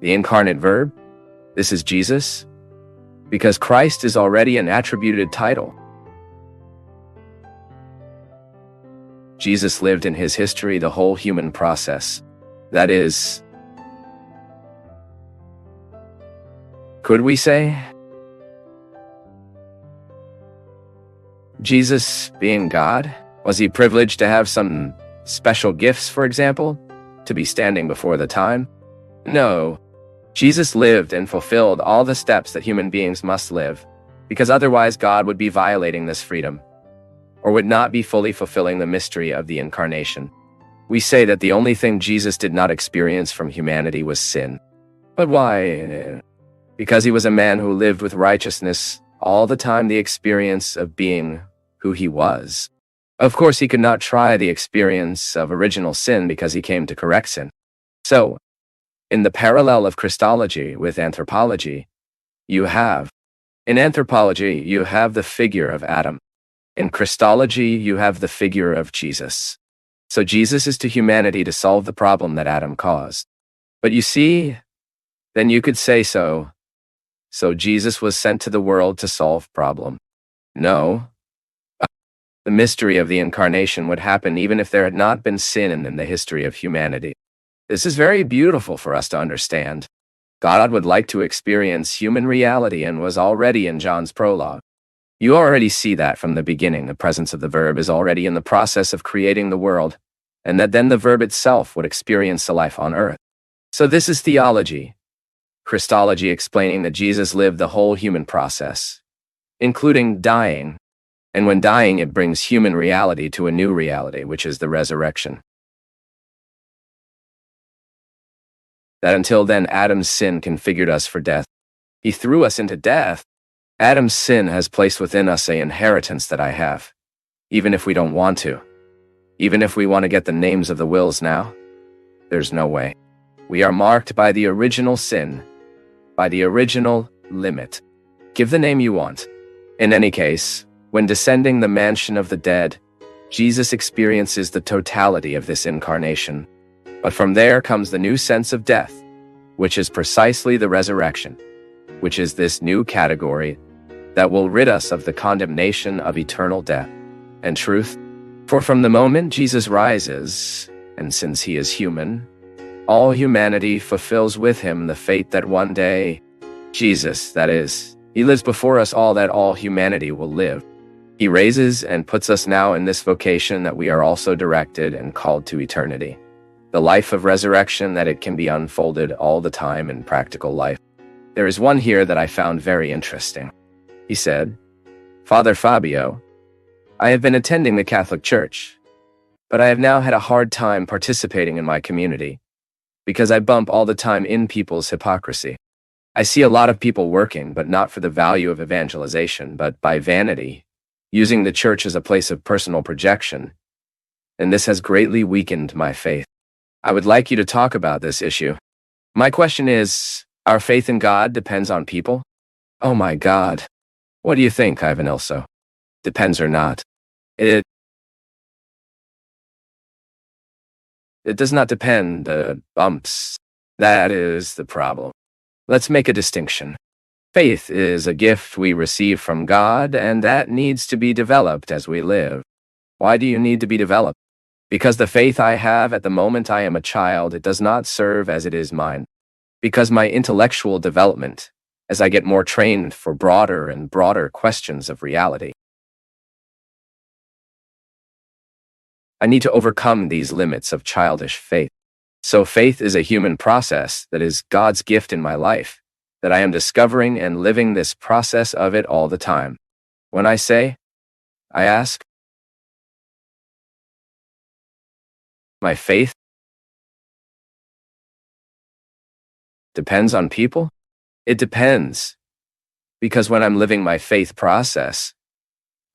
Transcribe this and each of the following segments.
The incarnate verb? This is Jesus? Because Christ is already an attributed title. Jesus lived in his history the whole human process. That is, could we say? Jesus being God? Was he privileged to have some special gifts, for example? To be standing before the time? No. Jesus lived and fulfilled all the steps that human beings must live, because otherwise God would be violating this freedom, or would not be fully fulfilling the mystery of the incarnation. We say that the only thing Jesus did not experience from humanity was sin. But why? Because he was a man who lived with righteousness all the time, the experience of being who he was. Of course, he could not try the experience of original sin because he came to correct sin. So, in the parallel of Christology with anthropology, in anthropology, you have the figure of Adam. In Christology, you have the figure of Jesus. So Jesus is to humanity to solve the problem that Adam caused. But you see, then you could say so. So Jesus was sent to the world to solve problem. No. The mystery of the incarnation would happen even if there had not been sin in the history of humanity. This is very beautiful for us to understand. God would like to experience human reality and was already in John's prologue. You already see that from the beginning, the presence of the verb is already in the process of creating the world, and that then the verb itself would experience the life on earth. So this is theology. Christology explaining that Jesus lived the whole human process, including dying. And when dying, it brings human reality to a new reality, which is the resurrection. That until then, Adam's sin configured us for death. He threw us into death. Adam's sin has placed within us an inheritance that I have, even if we don't want to. Even if we want to get the names of the wills now, there's no way. We are marked by the original sin, by the original limit. Give the name you want. In any case, when descending the mansion of the dead, Jesus experiences the totality of this incarnation. But from there comes the new sense of death, which is precisely the resurrection, which is this new category that will rid us of the condemnation of eternal death and truth. For from the moment Jesus rises, and since he is human, all humanity fulfills with him the fate that one day, Jesus, that is, he lives before us all that all humanity will live. He raises and puts us now in this vocation that we are also directed and called to eternity. The life of resurrection that it can be unfolded all the time in practical life. There is one here that I found very interesting. He said, "Father Fabio, I have been attending the Catholic Church, but I have now had a hard time participating in my community because I bump all the time in people's hypocrisy. I see a lot of people working, but not for the value of evangelization, but by vanity, using the church as a place of personal projection, and this has greatly weakened my faith. I would like you to talk about this issue. My question is, our faith in God depends on people? Oh my God. What do you think, Ivan Ilso? Depends or not? It does not depend, bumps. That is the problem. Let's make a distinction. Faith is a gift we receive from God, and that needs to be developed as we live. Why do you need to be developed? Because the faith I have at the moment I am a child, it does not serve as it is mine. Because my intellectual development, as I get more trained for broader and broader questions of reality, I need to overcome these limits of childish faith. So faith is a human process that is God's gift in my life, that I am discovering and living this process of it all the time. When I say, I ask, my faith depends on people? It depends. Because when I'm living my faith process,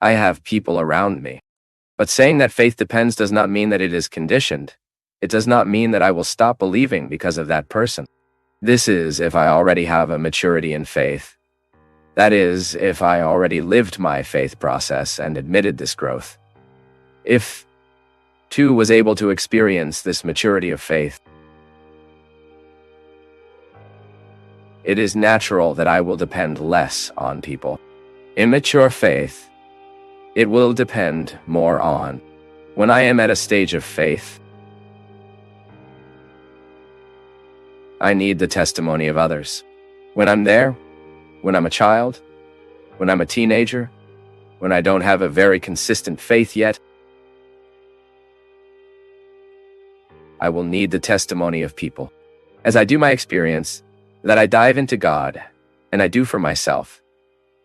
I have people around me. But saying that faith depends does not mean that it is conditioned. It does not mean that I will stop believing because of that person. This is if I already have a maturity in faith. That is, if I already lived my faith process and admitted this growth. If, too, was able to experience this maturity of faith. it is natural that I will depend less on people. Immature faith, it will depend more on. When I am at a stage of faith, I need the testimony of others. When I'm there, when I'm a child, when I'm a teenager, when I don't have a very consistent faith yet, I will need the testimony of people. As I do my experience, that I dive into God, and I do for myself.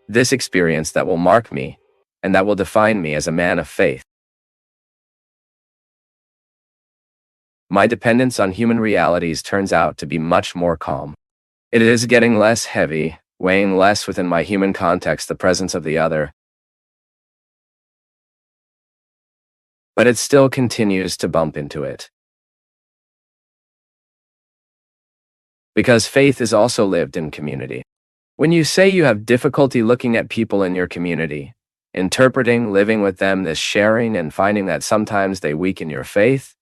This experience that will mark me, and that will define me as a man of faith. My dependence on human realities turns out to be much more calm. It is getting less heavy, weighing less within my human context the presence of the other. But it still continues to bump into it. Because faith is also lived in community. When you say you have difficulty looking at people in your community, interpreting, living with them, this sharing, and finding that sometimes they weaken your faith,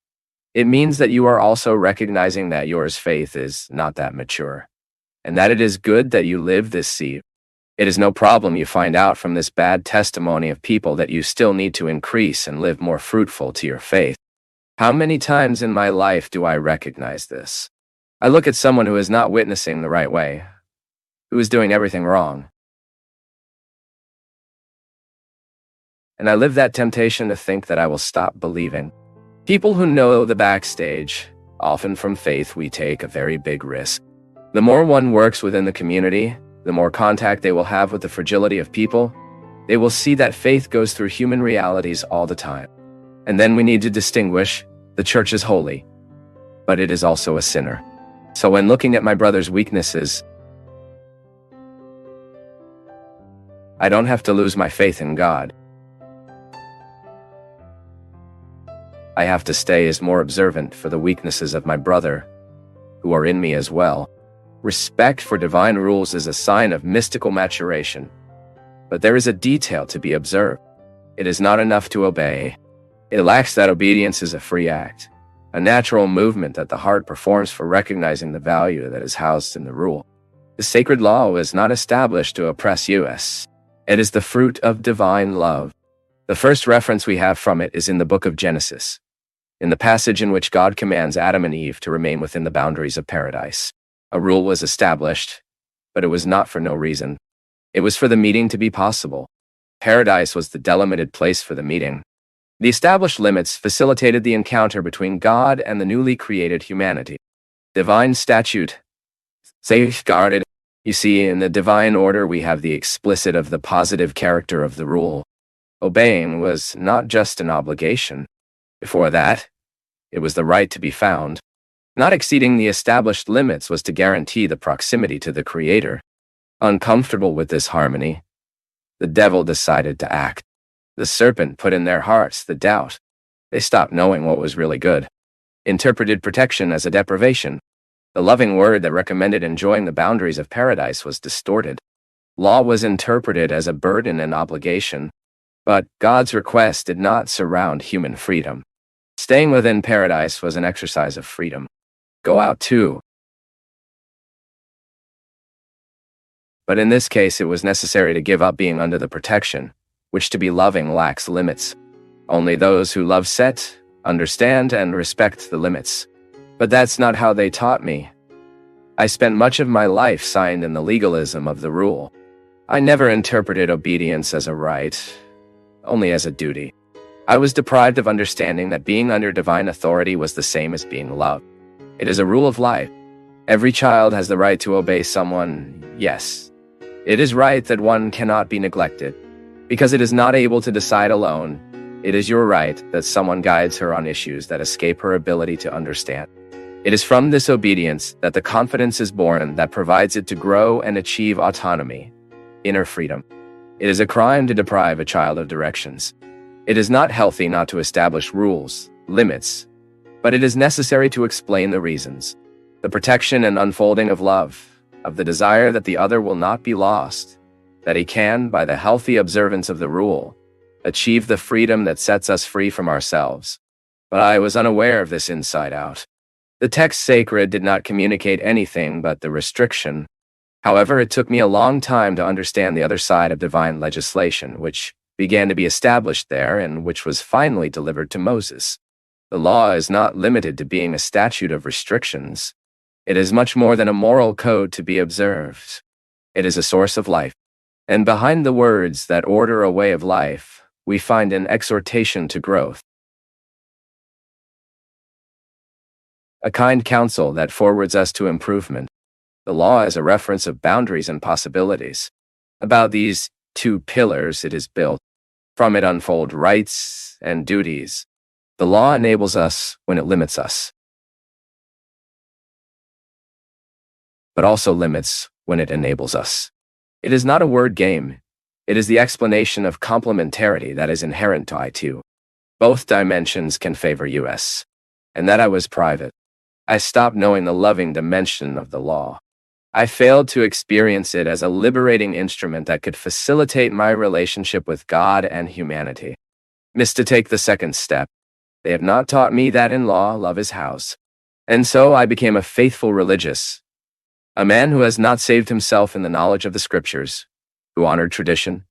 it means that you are also recognizing that yours faith is not that mature, and that it is good that you live this seed. It is no problem you find out from this bad testimony of people that you still need to increase and live more fruitful to your faith. How many times in my life do I recognize this? I look at someone who is not witnessing the right way, who is doing everything wrong, and I live that temptation to think that I will stop believing. People who know the backstage, often from faith, we take a very big risk. The more one works within the community, the more contact they will have with the fragility of people. They will see that faith goes through human realities all the time. And then we need to distinguish, the church is holy, but it is also a sinner. So when looking at my brother's weaknesses, I don't have to lose my faith in God. I have to stay as more observant for the weaknesses of my brother, who are in me as well. Respect for divine rules is a sign of mystical maturation. But there is a detail to be observed. It is not enough to obey. It lacks that obedience is a free act, a natural movement that the heart performs for recognizing the value that is housed in the rule. The sacred law was not established to oppress us. It is the fruit of divine love. The first reference we have from it is in the book of Genesis, in the passage in which God commands Adam and Eve to remain within the boundaries of paradise. A rule was established, but it was not for no reason. It was for the meeting to be possible. Paradise was the delimited place for the meeting. The established limits facilitated the encounter between God and the newly created humanity. Divine statute safeguarded. You see, in the divine order we have the explicit of the positive character of the rule. Obeying was not just an obligation. Before that, it was the right to be found. Not exceeding the established limits was to guarantee the proximity to the Creator. Uncomfortable with this harmony, the devil decided to act. The serpent put in their hearts the doubt. They stopped knowing what was really good. Interpreted protection as a deprivation. The loving word that recommended enjoying the boundaries of paradise was distorted. Law was interpreted as a burden and obligation. But God's request did not surround human freedom. Staying within paradise was an exercise of freedom. Go out too. But in this case, it was necessary to give up being under the protection, which to be loving lacks limits. Only those who love set, understand, and respect the limits. But that's not how they taught me. I spent much of my life signed in the legalism of the rule. I never interpreted obedience as a right, only as a duty. I was deprived of understanding that being under divine authority was the same as being loved. It is a rule of life. Every child has the right to obey someone, yes. It is right that one cannot be neglected. Because it is not able to decide alone, it is your right that someone guides her on issues that escape her ability to understand. It is from this obedience that the confidence is born that provides it to grow and achieve autonomy, inner freedom. It is a crime to deprive a child of directions. It is not healthy not to establish rules, limits, but it is necessary to explain the reasons. The protection and unfolding of love, of the desire that the other will not be lost, that he can, by the healthy observance of the rule, achieve the freedom that sets us free from ourselves. But I was unaware of this inside out. The text sacred did not communicate anything but the restriction. However, it took me a long time to understand the other side of divine legislation, which began to be established there and which was finally delivered to Moses. The law is not limited to being a statute of restrictions. It is much more than a moral code to be observed. It is a source of life. And behind the words that order a way of life, we find an exhortation to growth. A kind counsel that forwards us to improvement. The law is a reference of boundaries and possibilities. About these two pillars it is built. From it unfold rights and duties. The law enables us when it limits us, but also limits when it enables us. It is not a word game. It is the explanation of complementarity that is inherent to I2. Both dimensions can favor us. And that I was private. I stopped knowing the loving dimension of the law. I failed to experience it as a liberating instrument that could facilitate my relationship with God and humanity. Missed to take the second step. They have not taught me that in law love is house. And so I became a faithful religious, a man who has not saved himself in the knowledge of the scriptures, who honored tradition,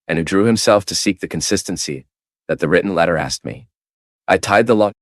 and who drew himself to seek the consistency that the written letter asked me. I tied the law.